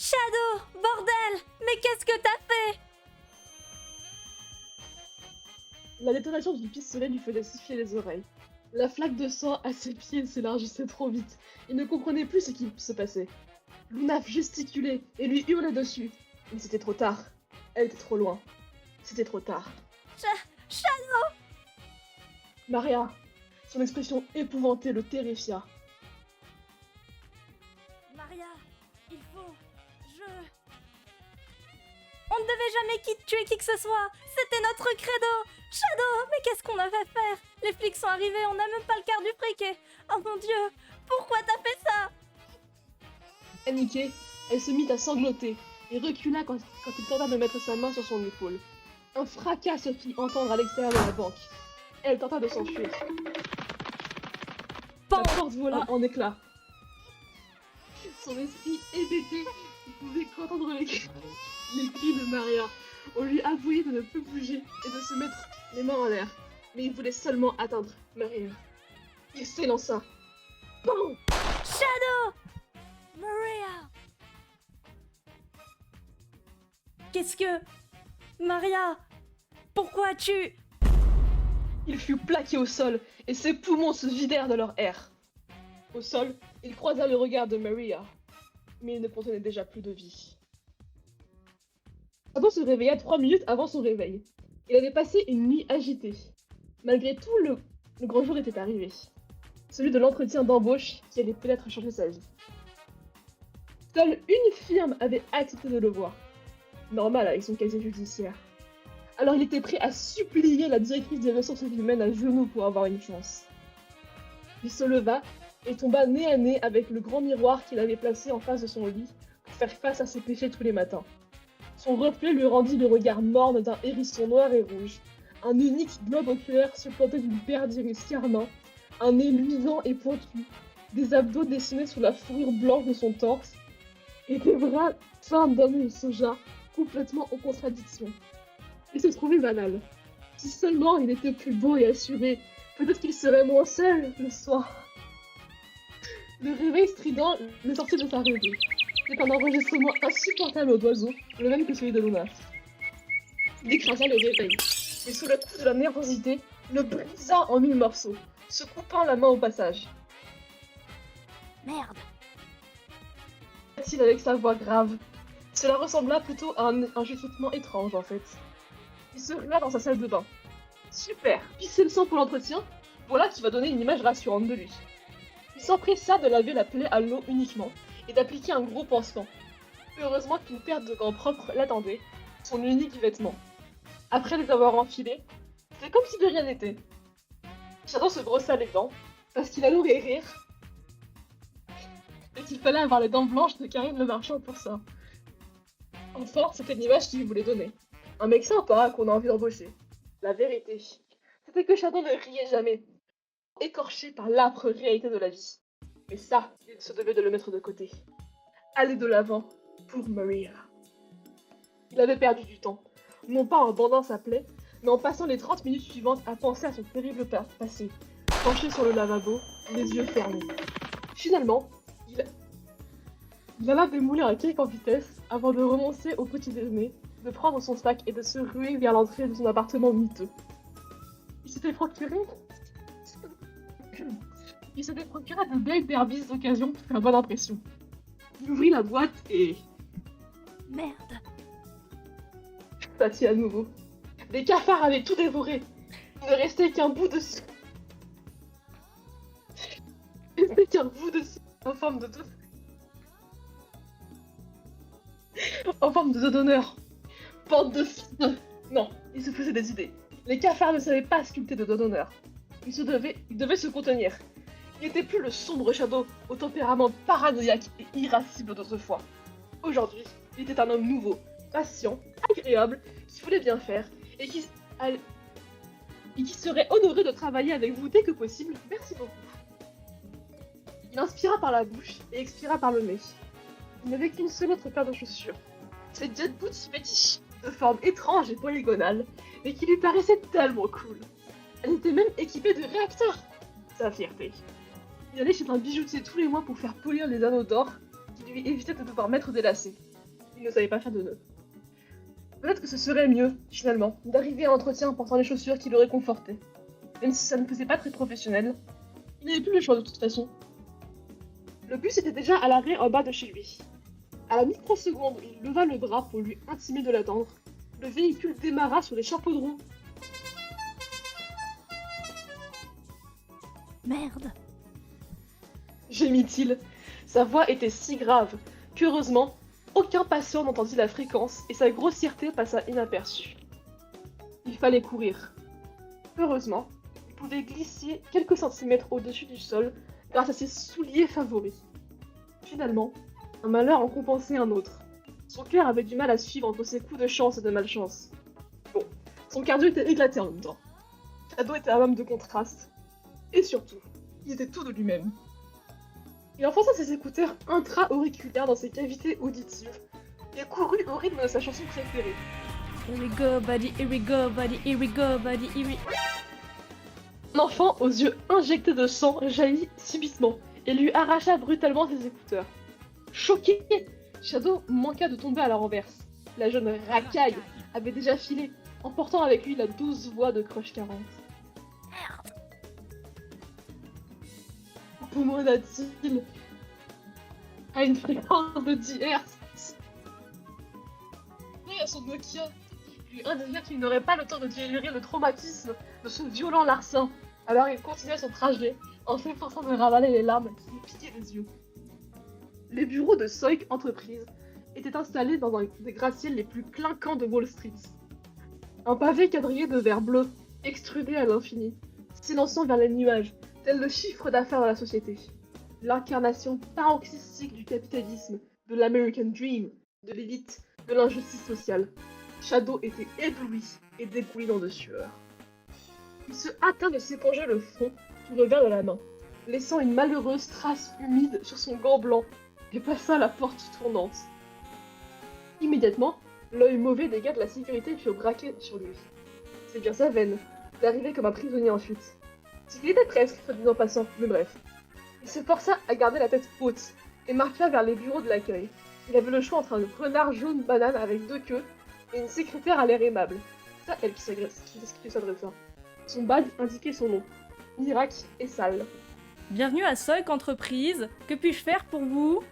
Shadow, bordel! Mais qu'est-ce que t'as fait? La détonation du pistolet lui faisait siffler les oreilles. La flaque de sang à ses pieds s'élargissait trop vite. Il ne comprenait plus ce qui se passait. Luna gesticulait et lui hurlait dessus. Mais c'était trop tard. Elle était trop loin. C'était trop tard. Shadow! Maria, son expression épouvantée le terrifia. Maria, il faut... On ne devait jamais tuer qui que ce soit. C'était notre credo. Shadow, mais qu'est-ce qu'on avait faire? Les flics sont arrivés, on n'a même pas le quart du fric et... Oh mon Dieu, pourquoi t'as fait ça? Paniquée, elle se mit à sangloter et recula quand il tenta de mettre sa main sur son épaule. Un fracas se fit entendre à l'extérieur de la banque. Elle tenta de s'enfuir. La porte vola en éclats. Son esprit hébété ne pouvait qu'entendre les cris de Maria. On lui avouait de ne plus bouger et de se mettre les mains en l'air. Mais il voulait seulement atteindre Maria. Il s'élança. Bon! Shadow! Maria! Qu'est-ce que... Maria! Pourquoi tu... Il fut plaqué au sol et ses poumons se vidèrent de leur air. Au sol, il croisa le regard de Maria, mais il ne contenait déjà plus de vie. Shadow se réveilla 3 minutes avant son réveil. Il avait passé une nuit agitée. Malgré tout, le grand jour était arrivé. Celui de l'entretien d'embauche qui allait peut-être changer sa vie. Seule une firme avait accepté de le voir. Normal avec son casier judiciaire. Alors il était prêt à supplier la directrice des ressources humaines à genoux pour avoir une chance. Il se leva et tomba nez à nez avec le grand miroir qu'il avait placé en face de son lit pour faire face à ses péchés tous les matins. Son reflet lui rendit le regard morne d'un hérisson noir et rouge, un unique globe oculaire supplanté d'une paire d'iris carnants, un nez luisant et pointu, des abdos dessinés sous la fourrure blanche de son torse, et des bras fins d'homme de soja, complètement en contradiction. Il se trouvait banal. Si seulement il était plus beau et assuré, peut-être qu'il serait moins seul le soir. Le réveil strident le sortit de sa rêverie. C'était un enregistrement insupportable d'oiseaux, le même que celui de Luna. Il écrasa le réveil, et sous le coup de la nervosité, le brisa en 1000 morceaux, se coupant la main au passage. Merde! Dit-il avec sa voix grave. Cela ressembla plutôt à un chuchotement étrange en fait. Il se rua dans sa salle de bain. Super! Pisser le sang pour l'entretien, voilà qui va donner une image rassurante de lui. Il s'empressa de laver la plaie à l'eau uniquement et d'appliquer un gros pansement. Heureusement qu'une paire de gants propres l'attendait, son unique vêtement. Après les avoir enfilés, c'était comme si de rien n'était. Shadow se brossa les dents, parce qu'il adorait rire, et qu'il fallait avoir les dents blanches de Karim le marchand pour ça. Enfin, c'était l'image qu'il voulait donner. Un mec sympa qu'on a envie d'embaucher. La vérité, c'était que Shadow ne riait jamais, écorché par l'âpre réalité de la vie. Mais ça, il se devait de le mettre de côté. Aller de l'avant pour Maria. Il avait perdu du temps, non pas en bandant sa plaie, mais en passant les 30 minutes suivantes à penser à son terrible passé, penché sur le lavabo, les yeux fermés. Finalement, il alla démouler un cake en vitesse avant de renoncer au petit déjeuner, de prendre son sac et de se ruer vers l'entrée de son appartement miteux. Il s'était procuré de belles derbies d'occasion pour faire bonne impression. Il ouvrit la boîte et... Merde! Tati à nouveau. Les cafards avaient tout dévoré. Il ne restait qu'un bout de... en forme de... en forme de dos d'honneur. Bande de... Non, il se faisait des idées. Les cafards ne savaient pas sculpter de dos d'honneur. Il devait se contenir. Il n'était plus le sombre Shadow au tempérament paranoïaque et irascible d'autrefois. Aujourd'hui, il était un homme nouveau, patient, agréable, qui voulait bien faire et qui serait honoré de travailler avec vous dès que possible. Merci beaucoup. Il inspira par la bouche et expira par le nez. Il n'avait qu'une seule autre paire de chaussures. Ces jet boots fétiches, de forme étrange et polygonale, mais qui lui paraissaient tellement cool. Elle était même équipée de réacteurs. Sa fierté. Il allait chez un bijoutier tous les mois pour faire polir les anneaux d'or qui lui évitaient de devoir mettre des lacets. Il ne savait pas faire de nœuds. Peut-être que ce serait mieux, finalement, d'arriver à l'entretien en portant les chaussures qui le réconfortaient. Même si ça ne faisait pas très professionnel, il n'avait plus le choix de toute façon. Le bus était déjà à l'arrêt en bas de chez lui. À la microseconde où il leva le bras pour lui intimer de l'attendre, le véhicule démarra sur les chapeaux de roue. Merde. Gémit-il. Sa voix était si grave qu'heureusement, aucun patient n'entendit la fréquence et sa grossièreté passa inaperçue. Il fallait courir. Heureusement, il pouvait glisser quelques centimètres au-dessus du sol grâce à ses souliers favoris. Finalement, un malheur en compensait un autre. Son cœur avait du mal à suivre entre ses coups de chance et de malchance. Bon, son cardio était éclaté en même temps. Shadow était un homme de contraste. Et surtout, il était tout de lui-même. Il enfonça ses écouteurs intra-auriculaires dans ses cavités auditives et courut au rythme de sa chanson préférée. Here we go, buddy, here we go, buddy, here we go, buddy, here we... L'enfant, aux yeux injectés de sang, jaillit subitement et lui arracha brutalement ses écouteurs. Choqué, Shadow manqua de tomber à la renverse. La jeune racaille avait déjà filé, emportant avec lui la douce voix de Crush 40. Merde. Poumonna-t-il à une fréquence de 10 Hz. Et à son Nokia, lui indiqua qu'il n'aurait pas le temps de digérer le traumatisme de ce violent larcin. Alors il continuait son trajet en s'efforçant de ravaler les larmes qui lui piquaient les yeux. Les bureaux de Soik Enterprises étaient installés dans un des gratte-ciels les plus clinquants de Wall Street. Un pavé quadrillé de verre bleu, extrudé à l'infini, s'élançant vers les nuages, tel le chiffre d'affaires de la société. L'incarnation paroxystique du capitalisme, de l'American Dream, de l'élite, de l'injustice sociale. Shadow était ébloui et dégoulinant de sueur. Il se hâta de s'éponger le front sous le verre de la main, laissant une malheureuse trace humide sur son gant blanc, et passa la porte tournante. Immédiatement, l'œil mauvais des gars de la sécurité furent braqués sur lui. C'est bien sa veine, d'arriver comme un prisonnier en fuite. Il était presque, soit dit en passant, mais bref. Il se força à garder la tête haute et marcha vers les bureaux de l'accueil. Il avait le choix entre un renard jaune banane avec 2 queues et une secrétaire à l'air aimable. C'est à elle qui s'adressa. Son badge indiquait son nom. Mirac et Sal. Bienvenue à Soik Entreprise. Que puis-je faire pour vous?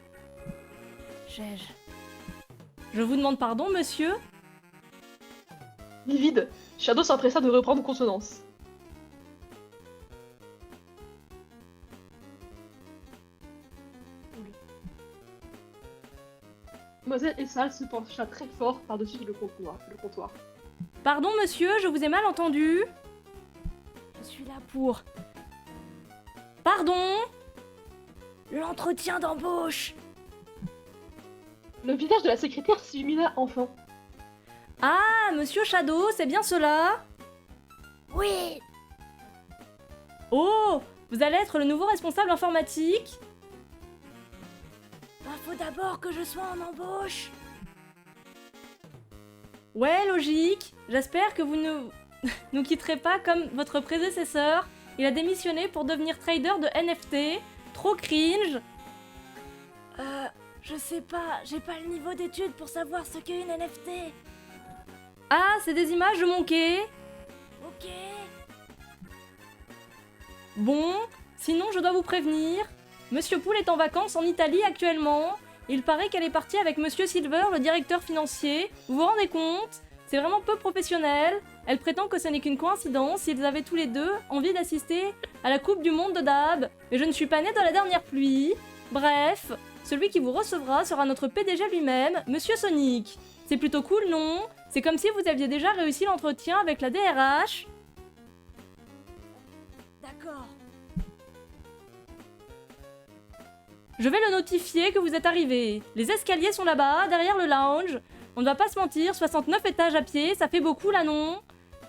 Je vous demande pardon, monsieur? Livide, Shadow s'empressa de reprendre consonance. Mademoiselle Essal se pencha très fort par-dessus le comptoir. Pardon, monsieur, je vous ai mal entendu. Je suis là pour... Pardon? L'entretien d'embauche. Le visage de la secrétaire s'illumina enfin. Ah, monsieur Shadow, c'est bien cela? Oui, Oh, vous allez être le nouveau responsable informatique? faut d'abord que je sois en embauche. Ouais, logique. J'espère que vous ne nous quitterez pas comme votre prédécesseur. Il a démissionné pour devenir trader de NFT. Trop cringe. Je sais pas, j'ai pas le niveau d'études pour savoir ce qu'est une NFT. Ah, c'est des images de mon quai. Ok. Bon, sinon je dois vous prévenir. Monsieur Poole est en vacances en Italie actuellement. Il paraît qu'elle est partie avec Monsieur Silver, le directeur financier. Vous vous rendez compte? C'est vraiment peu professionnel. Elle prétend que ce n'est qu'une coïncidence, ils avaient tous les deux envie d'assister à la Coupe du Monde de Dab. Mais je ne suis pas née dans la dernière pluie. Bref, celui qui vous recevra sera notre PDG lui-même, Monsieur Sonic. C'est plutôt cool, non? C'est comme si vous aviez déjà réussi l'entretien avec la DRH. D'accord. Je vais le notifier que vous êtes arrivé. Les escaliers sont là-bas, derrière le lounge. On ne va pas se mentir, 69 étages à pied, ça fait beaucoup là, non?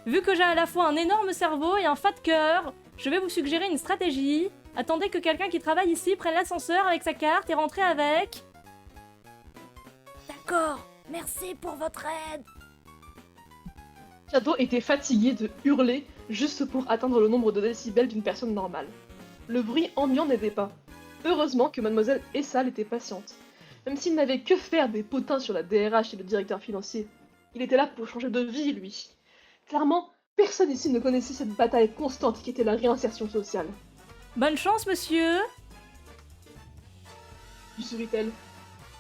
Vu que j'ai à la fois un énorme cerveau et un fat cœur, je vais vous suggérer une stratégie. Attendez que quelqu'un qui travaille ici prenne l'ascenseur avec sa carte et rentre avec. D'accord. Merci pour votre aide. Shadow était fatigué de hurler juste pour atteindre le nombre de décibels d'une personne normale. Le bruit ambiant n'aidait pas. Heureusement que Mademoiselle Essal était patiente. Même s'il n'avait que faire des potins sur la DRH et le directeur financier, il était là pour changer de vie, lui. Clairement, personne ici ne connaissait cette bataille constante qui était la réinsertion sociale. Bonne chance, monsieur. Lui sourit-elle.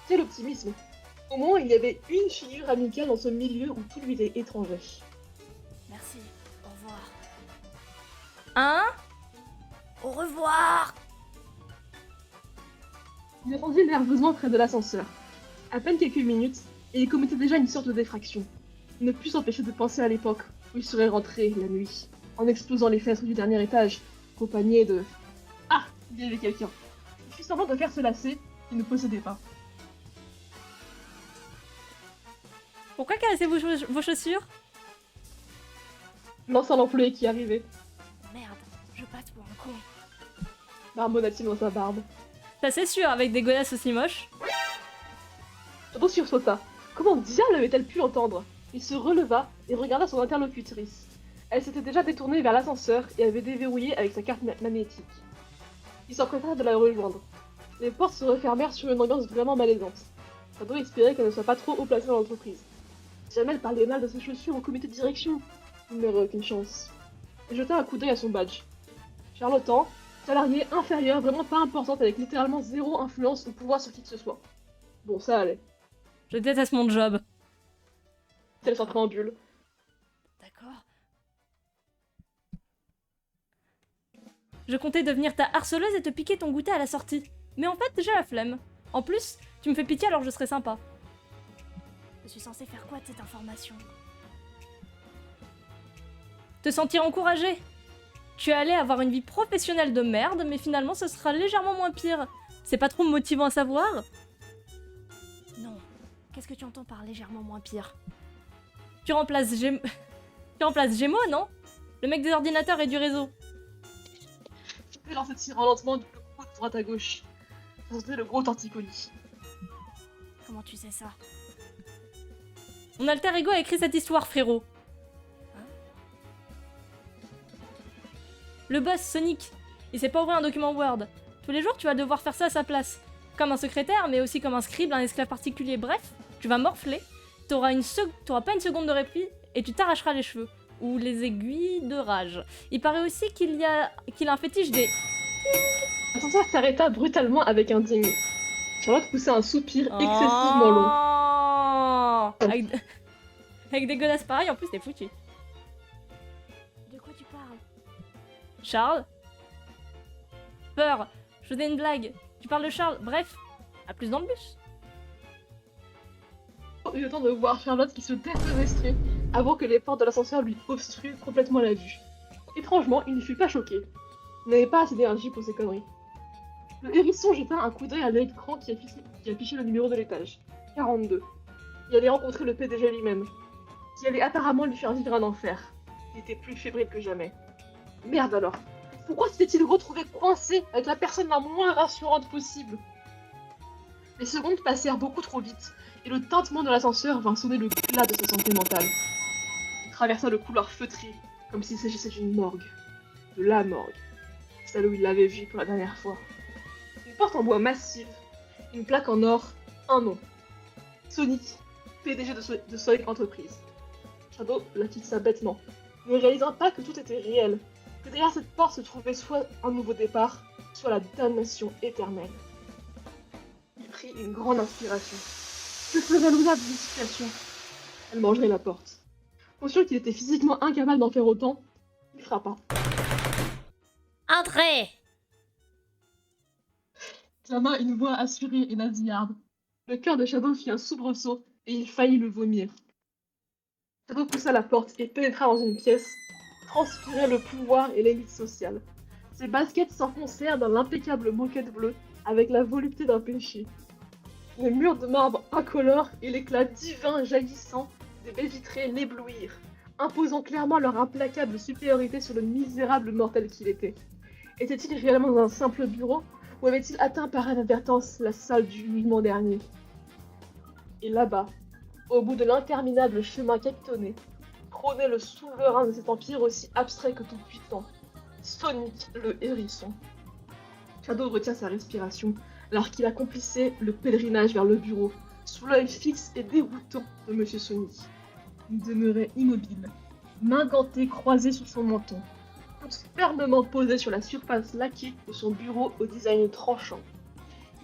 Quel optimisme! Au moins, il y avait une figure amicale dans ce milieu où tout lui était étranger. Merci. Au revoir. Hein? Au revoir. Il attendit nerveusement près de l'ascenseur. À peine quelques minutes, et il commettait déjà une sorte de défraction. Il ne put s'empêcher de penser à l'époque où il serait rentré la nuit, en explosant les fenêtres du dernier étage, accompagné de... Ah! Il y avait quelqu'un. Il fit semblant de faire se lasser, qu'il ne possédait pas. Pourquoi caressez vos chaussures? Lança l'employé qui arrivait, Merde, je passe pour un con. marmonna-t-il dans sa barbe. Ça c'est sûr, avec des godasses aussi moches. Shadow sursauta. Comment diable avait-elle pu l'entendre? Il se releva et regarda son interlocutrice. Elle s'était déjà détournée vers l'ascenseur et avait déverrouillé avec sa carte magnétique. Il s'empressa de la rejoindre. Les portes se refermèrent sur une ambiance vraiment malaisante. Shadow espérait qu'elle ne soit pas trop haut placée dans l'entreprise. Si jamais elle parlait mal de ses chaussures au comité de direction, il n'aurait aucune chance. Il jeta un coup d'œil à son badge. Charlotan, salarié inférieur, vraiment pas importante avec littéralement zéro influence ou pouvoir sur qui que ce soit. Bon, ça allait. Je déteste mon job. Elle s'en préambule. D'accord. Je comptais devenir ta harceleuse et te piquer ton goûter à la sortie. Mais en fait, j'ai la flemme. En plus, tu me fais pitié alors je serai sympa. Je suis censée faire quoi de cette information? Te sentir encouragé. Tu allais avoir une vie professionnelle de merde, mais finalement ce sera légèrement moins pire. C'est pas trop motivant à savoir? Non. Qu'est-ce que tu entends par légèrement moins pire? Tu remplaces Gémeaux, non? Le mec des ordinateurs et du réseau. Elle en se tirant lentement du coup de droite à gauche. Ça sentait le gros torticolis. Comment tu sais ça? Mon alter ego a écrit cette histoire, frérot. Le boss, Sonic, il sait pas ouvrir un document Word. Tous les jours, tu vas devoir faire ça à sa place. Comme un secrétaire, mais aussi comme un scribe, un esclave particulier. Bref, tu vas morfler, t'auras pas une seconde de répit, et tu t'arracheras les cheveux. Ou les aiguilles de rage. Il paraît aussi qu'il a un fétiche des... L'ascenseur s'arrêta brutalement avec un ding. Charlotte poussa un soupir excessivement long. Oh avec des godasses pareilles, en plus, t'es foutu. De quoi tu parles? Charles? Peur, je faisais une blague. Tu parles de Charles, bref, à plus dans le bus. Il eut le temps de voir Charlotte qui se défenestrait avant que les portes de l'ascenseur lui obstruent complètement la vue. Étrangement, il ne fut pas choqué. Il n'avait pas assez d'énergie pour ces conneries. Le hérisson jeta un coup d'œil à l'écran qui affichait le numéro de l'étage. 42. Il allait rencontrer le PDG lui-même, qui allait apparemment lui faire vivre un enfer. Il était plus fébrile que jamais. Merde alors. Pourquoi s'était-il retrouvé coincé avec la personne la moins rassurante possible? Les secondes passèrent beaucoup trop vite, et le tintement de l'ascenseur vint sonner le glas de sa santé mentale. Il traversa le couloir feutré, comme s'il s'agissait d'une morgue. De la morgue. Celle où il l'avait vue pour la dernière fois. Une porte en bois massive, une plaque en or, un nom. Sonic, PDG de Sonic Enterprise. Shadow la fixa bêtement, ne réalisant pas que tout était réel, que derrière cette porte se trouvait soit un nouveau départ, soit la damnation éternelle. Il prit une grande inspiration. Que ferait Luna de cette situation? Elle mangerait la porte. Conscient qu'il était physiquement incapable d'en faire autant, il frappa. Entrez! Clama une voix assurée et nasillarde. Le cœur de Shadow fit un soubresaut et il faillit le vomir. Shadow poussa la porte et pénétra dans une pièce, transpirait le pouvoir et l'élite sociale. Ses baskets s'enfoncèrent dans l'impeccable moquette bleue avec la volupté d'un péché. Les murs de marbre incolores et l'éclat divin jaillissant des baies vitrées l'éblouirent, imposant clairement leur implacable supériorité sur le misérable mortel qu'il était. Était-il réellement dans un simple bureau, ou avait-il atteint par inadvertance la salle du jugement dernier? Et là-bas, au bout de l'interminable chemin capitonné, trônait le souverain de cet empire aussi abstrait que tout-puissant, Sonic le hérisson. Shadow retient sa respiration, alors qu'il accomplissait le pèlerinage vers le bureau, sous l'œil fixe et déroutant de Monsieur Sonic. Il demeurait immobile, mains gantées croisées sur son menton, pouce fermement posé sur la surface laquée de son bureau au design tranchant.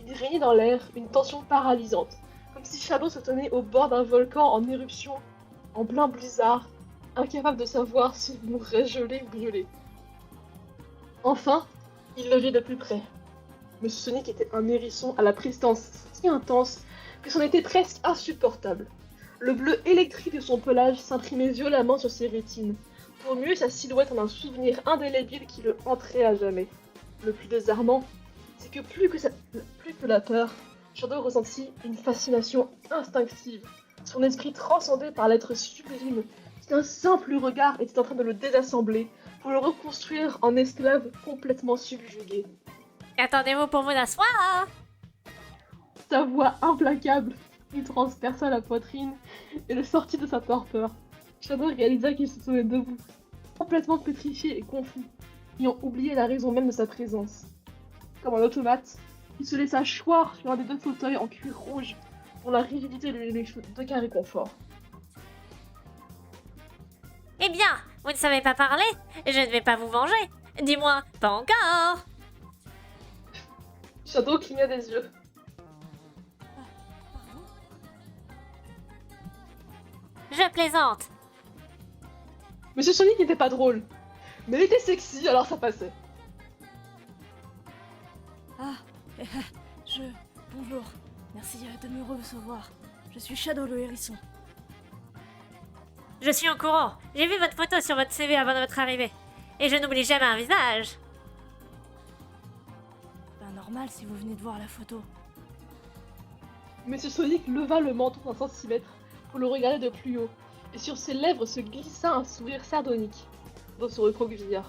Il régnait dans l'air une tension paralysante, comme si Shadow se tenait au bord d'un volcan en éruption, en plein blizzard, incapable de savoir s'il mourrait gelé ou brûlé. Enfin, il le vit de plus près. Monsieur Sonic était un hérisson à la prestance si intense que c'en était presque insupportable. Le bleu électrique de son pelage s'imprimait violemment sur ses rétines, pour muer sa silhouette en un souvenir indélébile qui le hanterait à jamais. Le plus désarmant, c'est que plus que la peur, Shadow ressentit une fascination instinctive. Son esprit transcendé par l'être sublime, qui d'un simple regard était en train de le désassembler pour le reconstruire en esclave complètement subjugué. Attendez-vous pour vous asseoir. Sa voix implacable lui transperça la poitrine et le sortit de sa torpeur. Shadow réalisa qu'il se tenait debout, complètement pétrifié et confus, ayant oublié la raison même de sa présence. Comme un automate, il se laissa choir sur un des deux fauteuils en cuir rouge dont la rigidité lui donnait d'aucun réconfort. Eh bien, vous ne savez pas parler. Je ne vais pas vous venger. Dis-moi, pas encore. Shadow cligna des yeux. Je plaisante. Monsieur Sonic n'était pas drôle, mais il était sexy, alors ça passait. Ah, bonjour. Merci de me recevoir. Je suis Shadow le hérisson. Je suis au courant. J'ai vu votre photo sur votre CV avant votre arrivée. Et je n'oublie jamais un visage. Ben normal si vous venez de voir la photo. Monsieur Sonic leva le menton d'un centimètre pour le regarder de plus haut, et sur ses lèvres se glissa un sourire sardonique, dans se recroquevilla.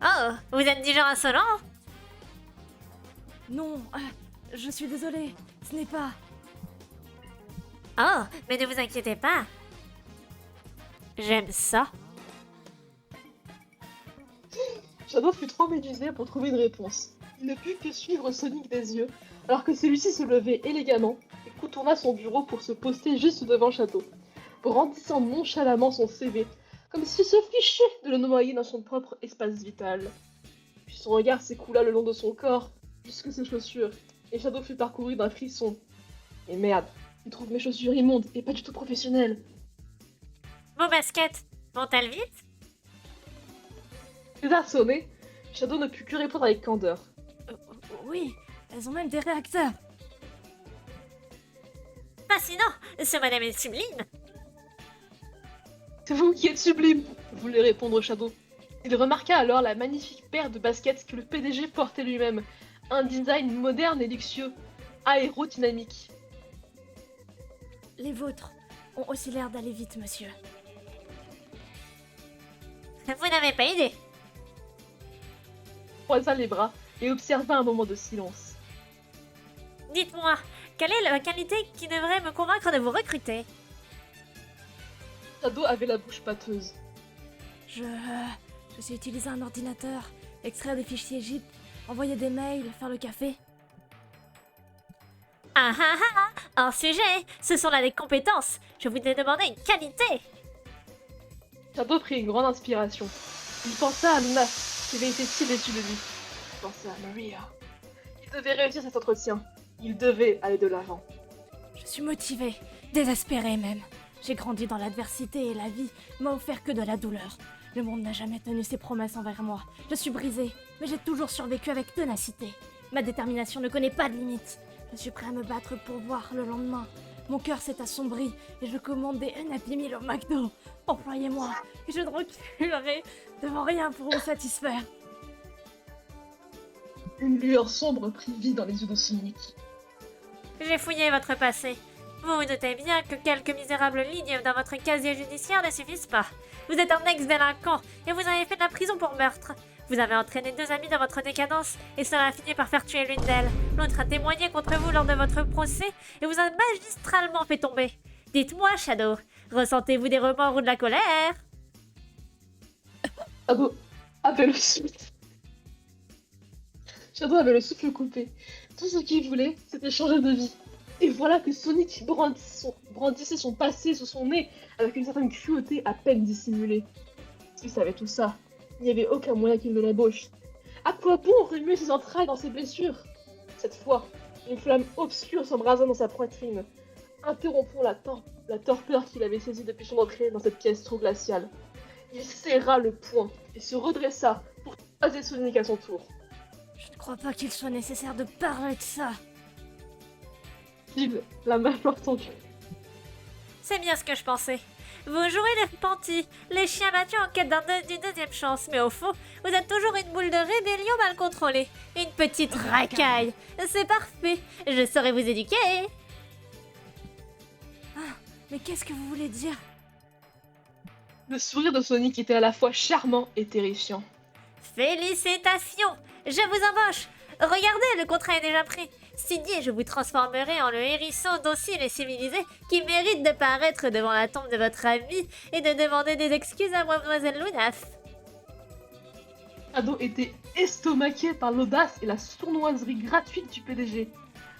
Oh, vous êtes du genre insolent? Non, je suis désolée, ce n'est pas... Oh, mais ne vous inquiétez pas. J'aime ça. Shadow fut trop médusé pour trouver une réponse. Il ne put que suivre Sonic des yeux, alors que celui-ci se levait élégamment et contourna son bureau pour se poster juste devant Shadow, brandissant nonchalamment son CV, comme s'il se fichait de le noyer dans son propre espace vital. Puis son regard s'écoula le long de son corps, jusque ses chaussures, et Shadow fut parcouru d'un frisson. Et merde, il trouve mes chaussures immondes et pas du tout professionnelles. Vos baskets vont-elles vite? Désarçonné, Shadow ne put que répondre avec candeur. Oui, elles ont même des réacteurs. Fascinant, ce madame est sublime. C'est vous qui êtes sublime, voulait répondre Shadow. Il remarqua alors la magnifique paire de baskets que le PDG portait lui-même, un design moderne et luxueux, aérodynamique. Les vôtres ont aussi l'air d'aller vite, monsieur. Vous n'avez pas idée. Croisa les bras et observa un moment de silence. Dites-moi, quelle est la qualité qui devrait me convaincre de vous recruter? Shadow avait la bouche pâteuse. Je sais utiliser un ordinateur, extraire des fichiers JIP, envoyer des mails, faire le café. Ah ah ah, hors sujet, ce sont là des compétences. Je vous ai demandé une qualité. Shadow prit une grande inspiration. Il pensa à Luna, qui avait été si déçue de lui. Il pensait à Maria. Il devait réussir cet entretien. Il devait aller de l'avant. Je suis motivée, désespérée même. J'ai grandi dans l'adversité et la vie m'a offert que de la douleur. Le monde n'a jamais tenu ses promesses envers moi. Je suis brisée, mais j'ai toujours survécu avec ténacité. Ma détermination ne connaît pas de limite. Je suis prêt à me battre pour voir le lendemain. Mon cœur s'est assombri et je commande des Happy Meal au McDo. Employez-moi et je ne reculerai devant rien pour vous satisfaire. Une lueur sombre prit vie dans les yeux de Sonic. J'ai fouillé votre passé. Vous vous doutez bien que quelques misérables lignes dans votre casier judiciaire ne suffisent pas. Vous êtes un ex-délinquant et vous avez fait de la prison pour meurtre. Vous avez entraîné 2 amis dans votre décadence et cela a fini par faire tuer l'une d'elles. L'autre a témoigné contre vous lors de votre procès et vous a magistralement fait tomber. Dites-moi, Shadow, ressentez-vous des remords ou de la colère? Shadow avait le souffle. Shadow avait le souffle coupé, Tout ce qu'il voulait, c'était changer de vie. Et voilà que Sonic brandissait son passé sous son nez avec une certaine cruauté à peine dissimulée. S'il savait tout ça, il n'y avait aucun moyen qu'il ne l'embauche. À quoi bon remuer ses entrailles dans ses blessures? Cette fois, une flamme obscure s'embrasa dans sa poitrine, interrompant la torpeur qu'il avait saisie depuis son entrée dans cette pièce trop glaciale. Il serra le poing et se redressa pour croiser Sonic à son tour. Je ne crois pas qu'il soit nécessaire de parler de ça. Phil, la mâchoire tendue. C'est bien ce que je pensais. Vous jouez les repentis, les chiens battus en quête d'une deuxième chance, mais au fond, vous êtes toujours une boule de rébellion mal contrôlée. Une petite racaille. C'est parfait, je saurai vous éduquer. Mais qu'est-ce que vous voulez dire? Le sourire de Sonic était à la fois charmant et terrifiant. Félicitations, je vous embauche. Regardez, le contrat est déjà prêt. Signé, je vous transformerai en le hérisson docile et civilisé qui mérite de paraître devant la tombe de votre ami et de demander des excuses à mademoiselle Lunaf. Shadow était estomaqué par l'audace et la sournoiserie gratuite du PDG.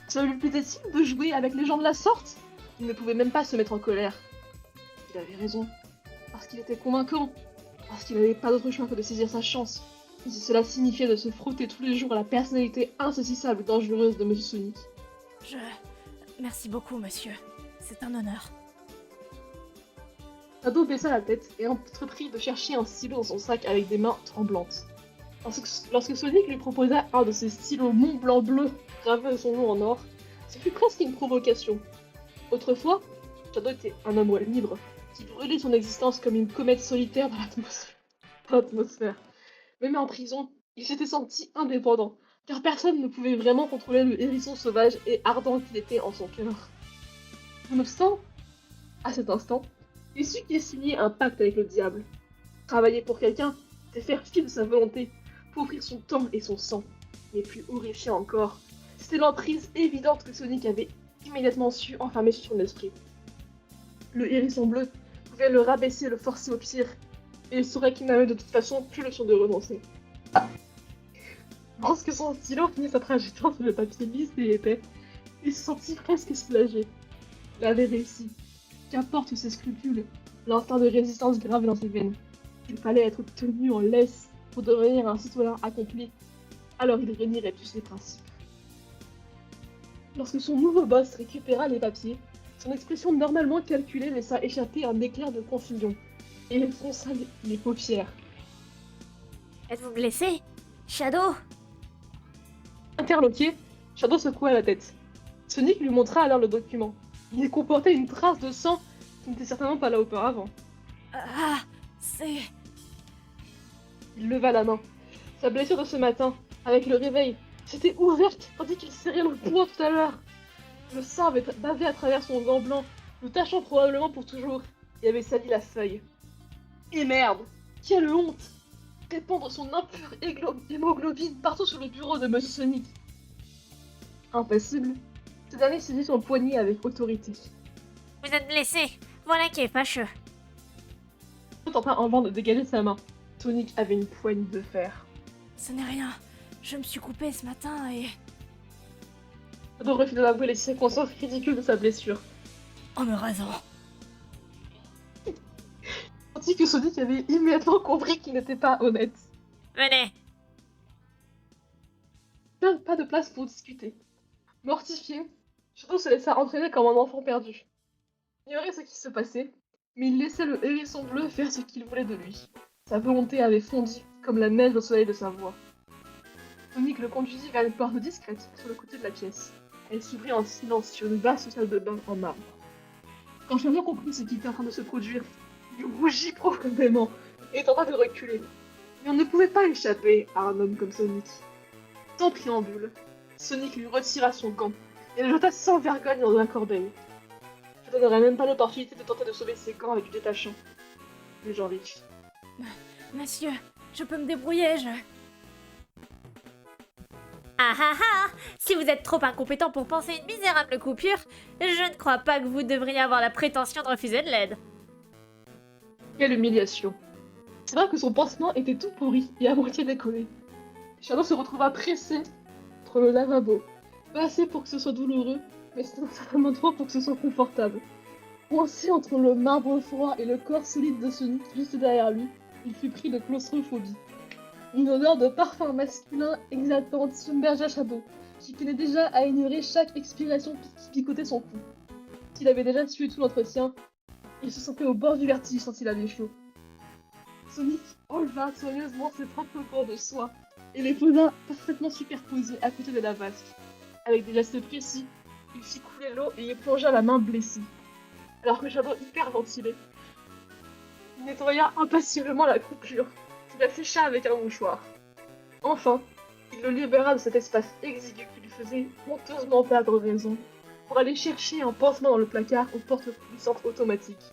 Cela lui plaisait-il de jouer avec les gens de la sorte? Il ne pouvait même pas se mettre en colère. Il avait raison. Parce qu'il était convaincant. Parce qu'il n'avait pas d'autre choix que de saisir sa chance. Et si cela signifiait de se frotter tous les jours à la personnalité insaisissable et dangereuse de Monsieur Sonic. Merci beaucoup, monsieur. C'est un honneur. Shadow baissa la tête et entreprit de chercher un stylo dans son sac avec des mains tremblantes. Lorsque Sonic lui proposa un de ses stylos Mont Blanc bleu gravés de son nom en or, ce fut presque une provocation. Autrefois, Shadow était un homme libre, qui brûlait son existence comme une comète solitaire dans l'atmosphère. Même en prison, il s'était senti indépendant, car personne ne pouvait vraiment contrôler le hérisson sauvage et ardent qu'il était en son cœur. Nonobstant, à cet instant, il sut qu'il signait un pacte avec le diable. Travailler pour quelqu'un, c'est faire fi de sa volonté, pour offrir son temps et son sang. Mais plus horrifiant encore, c'était l'emprise évidente que Sonic avait immédiatement su enfermer sur son esprit. Le hérisson bleu pouvait le rabaisser, le forcer au pire, et il saurait qu'il n'avait de toute façon plus le choix de renoncer. Lorsque son stylo finit sa trajectoire sur le papier lisse et épais, il se sentit presque soulagé. Il avait réussi. Qu'importe ses scrupules, l'instinct de résistance grave dans ses veines. Il fallait être tenu en laisse pour devenir un citoyen accompli. Alors il réunirait tous ses principes. Lorsque son nouveau boss récupéra les papiers, son expression normalement calculée laissa échapper un éclair de confusion, et il fronça les paupières. Êtes-vous blessé, Shadow? Interloqué, Shadow secoua la tête. Sonic lui montra alors le document. Il comportait une trace de sang qui n'était certainement pas là auparavant. Ah, c'est... Il leva la main. Sa blessure de ce matin, avec le réveil, s'était ouverte tandis qu'il serrait le poing tout à l'heure. Le sang avait bavé à travers son gant blanc, le tachant probablement pour toujours, et avait sali la feuille. Et merde! Quelle honte! Répandre son impure hémoglobine partout sur le bureau de Monsieur Sonic. Impassible, ce dernier saisit son poignet avec autorité. Vous êtes blessé, voilà qui est fâcheux. Il tenta en vain de dégager sa main. Sonic avait une poigne de fer. Ce n'est rien. Je me suis coupé ce matin et... Shadow refusait d'avouer les circonstances ridicules de sa blessure. En me rasant. Tandis que Sonic avait immédiatement compris qu'il n'était pas honnête. Venez. Pas de place pour discuter. Mortifié, Shadow se laissa entraîner comme un enfant perdu. Il ignorait ce qui se passait, mais il laissait le hérisson bleu faire ce qu'il voulait de lui. Sa volonté avait fondu comme la neige au soleil de sa voix. Sonic le conduisit vers une porte discrète sur le côté de la pièce. Elle s'ouvrit en silence sur une vaste salle de bain en marbre. Quand Shadow comprit ce qui était en train de se produire, il rougit profondément et tenta de reculer. Mais on ne pouvait pas échapper à un homme comme Sonic. Sans préambule, Sonic lui retira son gant et le jeta sans vergogne dans la corbeille. Shadow n'aurait même pas l'opportunité de tenter de sauver ses gants avec du détachant. Les gens riches. Monsieur, je peux me débrouiller, Ah ah ah! Si vous êtes trop incompétent pour penser une misérable coupure, je ne crois pas que vous devriez avoir la prétention de refuser de l'aide. Quelle humiliation. C'est vrai que son pansement était tout pourri et à moitié décollé. Shadow se retrouva pressé entre le lavabo Pas assez pour que ce soit douloureux, mais certainement trop pour que ce soit confortable. Coincé entre le marbre froid et le corps solide de Sonic juste derrière lui, il fut pris de claustrophobie. Une odeur de parfum masculin exaltante submergea Shadow, qui tenait déjà à ignorer chaque expiration qui picotait son cou. S'il avait déjà suivi tout l'entretien, il se sentait au bord du vertige quand il avait chaud. Sonic enleva soigneusement ses propres corps de soie et les posa parfaitement superposés à côté de la vasque. Avec des gestes précis, il fit couler l'eau et y plongea la main blessée. Alors que Shadow hyperventilait, il nettoya impassiblement la coupure, puis la sécha avec un mouchoir. Enfin, il le libéra de cet espace exigu qui lui faisait honteusement perdre raison, pour aller chercher un pansement dans le placard aux portes puissantes automatiques.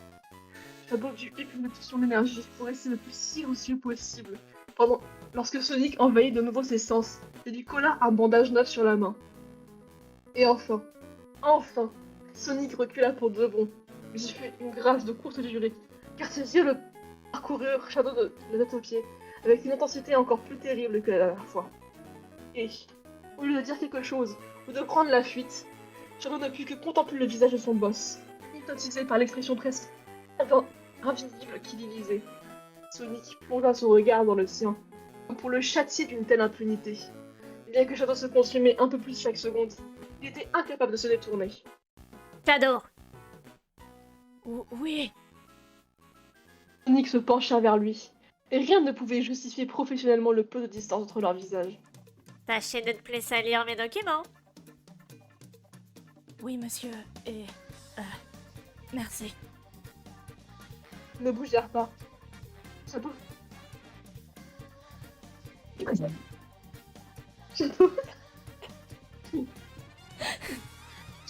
Shadow dut épuiser toute son énergie pour rester le plus silencieux possible, lorsque Sonic envahit de nouveau ses sens et lui colla un bandage neuf sur la main. Et enfin, Sonic recula pour de bon, mais il fut une grâce de courte durée, car ses yeux le parcoururent Shadow de la tête aux pieds, avec une intensité encore plus terrible que la dernière fois. Et, au lieu de dire quelque chose, ou de prendre la fuite, Shadow ne put que contempler le visage de son boss, hypnotisé par l'expression presque invisible qui l'y Sonic plongea son regard dans le sien, comme pour le châtier d'une telle impunité. Bien que Shadow se consumait un peu plus chaque seconde, il était incapable de se détourner. Shadow! Oui. Sonic se pencha vers lui, et rien ne pouvait justifier professionnellement le peu de distance entre leurs visages. Tâchez de ne plus salir mes documents. Oui, monsieur. Et... merci. Ils ne bougèrent pas. Shadow...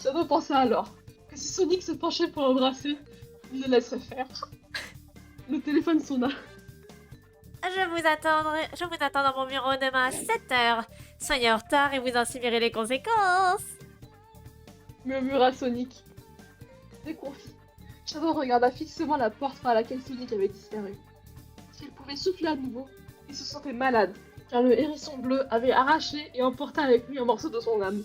Shadow pensa alors que si Sonic se penchait pour l'embrasser, il le laisserait faire. Le téléphone sonna. Je vous attends dans mon bureau demain à 7h. Soyez en retard et vous en subirez les conséquences. Murmura Sonic. Déconfit, Shadow regarda fixement la porte par laquelle Sonic avait disparu. S'il pouvait souffler à nouveau, il se sentait malade, car le hérisson bleu avait arraché et emporta avec lui un morceau de son âme.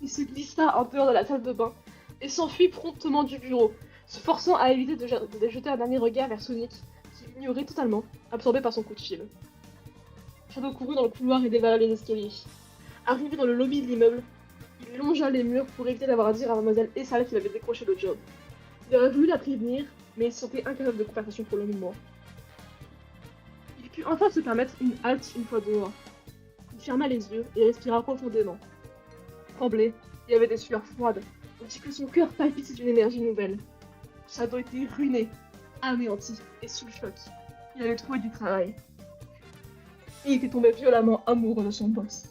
Il se glissa en dehors de la salle de bain et s'enfuit promptement du bureau, se forçant à éviter de jeter un dernier regard vers Sonic, qui l'ignorait totalement, absorbé par son coup de fil. Shadow courut dans le couloir et dévala les escaliers. Arrivé dans le lobby de l'immeuble, il longea les murs pour éviter d'avoir à dire à Mademoiselle Essal qu'il avait décroché le job. Il aurait voulu la prévenir, mais il se sentait incapable de conversation pour le moment. Il put enfin se permettre une halte une fois dehors. Il ferma les yeux et respira profondément. Il tremblait et avait des sueurs froides, tandis que son cœur palpitait d'une énergie nouvelle. Shadow était ruiné, anéanti et sous le choc. Il avait trouvé du travail. Et il était tombé violemment amoureux de son boss.